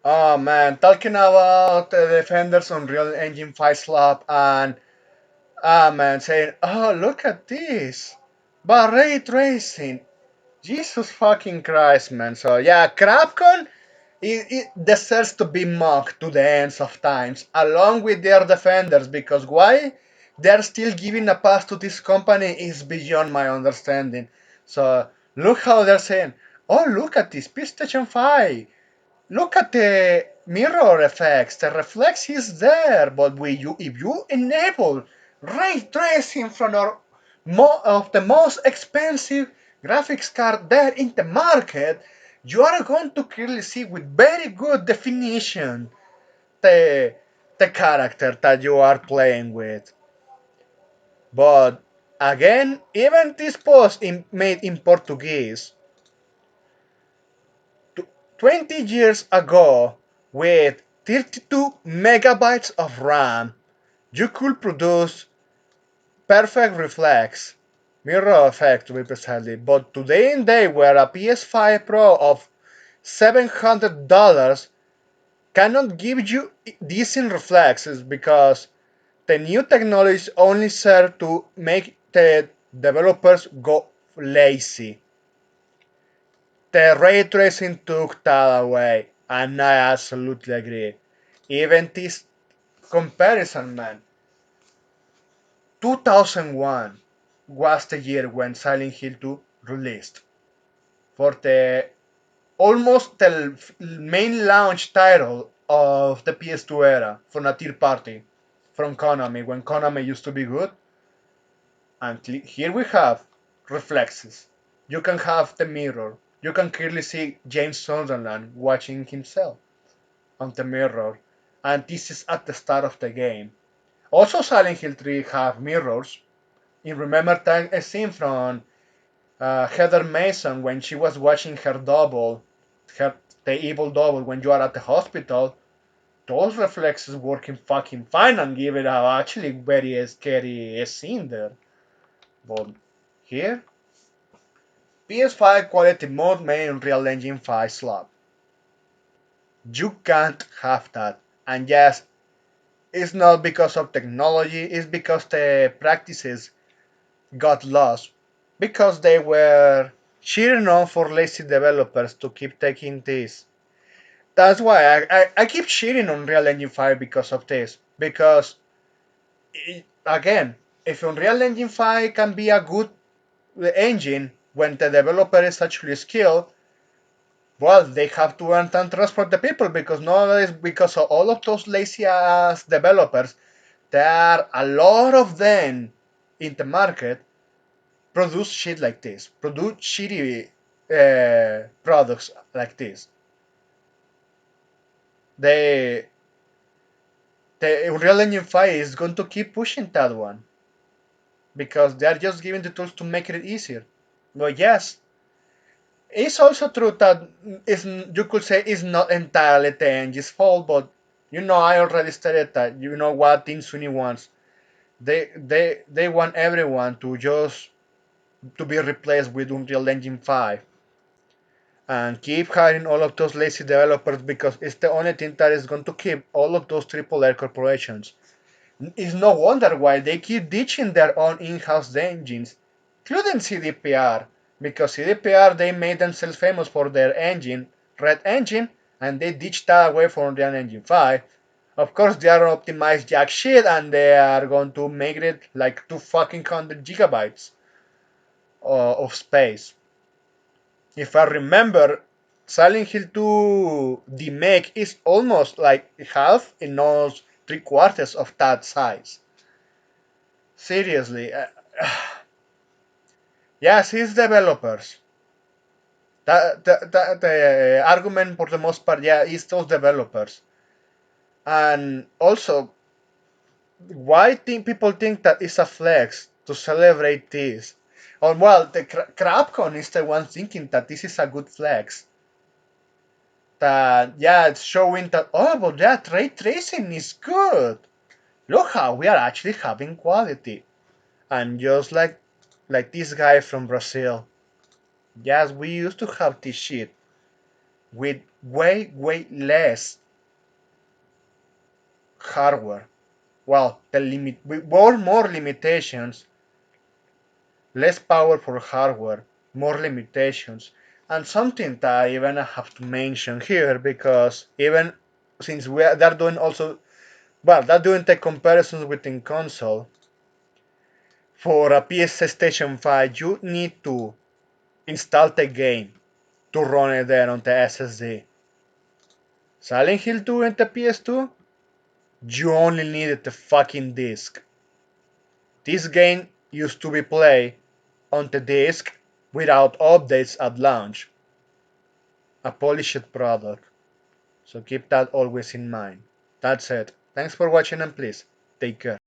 Oh man, talking about the Defender's Unreal Engine 5 slop and man saying, oh look at this, but ray tracing, Jesus fucking Christ, man. So yeah, Crapcon it deserves to be mocked to the ends of times, along with their defenders, because why they're still giving a pass to this company is beyond my understanding. So look how they're saying, oh look at this PlayStation 5. Look at the mirror effects. The reflex is there, but if you enable ray tracing from of the most expensive graphics card there in the market, you are going to clearly see with very good definition the the character that you are playing with. But again, even this post made in Portuguese 20 years ago, with 32 megabytes of RAM, you could produce perfect reflex, mirror effect to be precisely. But today in day where a PS5 Pro of $700 cannot give you decent reflexes because the new technologies only serve to make the developers go lazy. The ray tracing took that away, and I absolutely agree. Even this comparison, man. 2001 was the year when Silent Hill 2 released. For the almost the main launch title of the PS2 era from a third party, from Konami, when Konami used to be good. And here we have reflexes. You can have the mirror. You can clearly see James Sunderland watching himself on the mirror. And this is at the start of the game. Also, Silent Hill 3 have mirrors. You remember that a scene from Heather Mason when she was watching her double, the evil double, when you are at the hospital. Those reflexes working fucking fine and give it a actually very scary scene there. But here, PS5 quality mode made in Real Engine 5 slot. You can't have that. And yes, it's not because of technology, it's because the practices got lost. Because they were cheating on for lazy developers to keep taking this. That's why I keep cheating on Real Engine 5 because of this. Because, again, if Unreal Engine 5 can be a good engine when the developer is actually skilled, well, they have to earn and transport the people because nowadays, because of all of those lazy ass developers, there are a lot of them in the market produce shit like this, produce shitty products like this. They, the Unreal Engine 5 is going to keep pushing that one because they are just giving the tools to make it easier. But yes, it's also true that you could say it's not entirely the engine's fault, but I already stated that you know what Team Sweeney wants. They want everyone to just to be replaced with Unreal Engine 5 and keep hiring all of those lazy developers because it's the only thing that is going to keep all of those AAA corporations. It's no wonder why they keep ditching their own in-house engines, including CDPR, because CDPR they made themselves famous for their engine, Red Engine, and they ditched that away for Unreal Engine 5. Of course, they are optimized jack shit, and they are going to make it like 2 fucking 100 gigabytes of space. If I remember, Silent Hill 2 the make is almost like half in almost 3/4 of that size. Seriously, yes, it's developers. The argument for the most part, yeah, is those developers. And also, why think people think that it's a flex to celebrate this? Oh, well, the Crapcon is the one thinking that this is a good flex. That yeah, it's showing that but yeah, ray tracing is good. Look how we are actually having quality. And just like this guy from Brazil. Yes, we used to have this shit. with way less hardware. Well, with more limitations, less power for hardware, more limitations, and something that I even have to mention here because even since they're doing also well, they're doing the comparisons within console. For a PS Station 5, you need to install the game to run it there on the SSD. Silent Hill 2 and the PS2, you only needed the fucking disc. This game used to be played on the disc without updates at launch. A polished product. So keep that always in mind. That's it. Thanks for watching and please take care.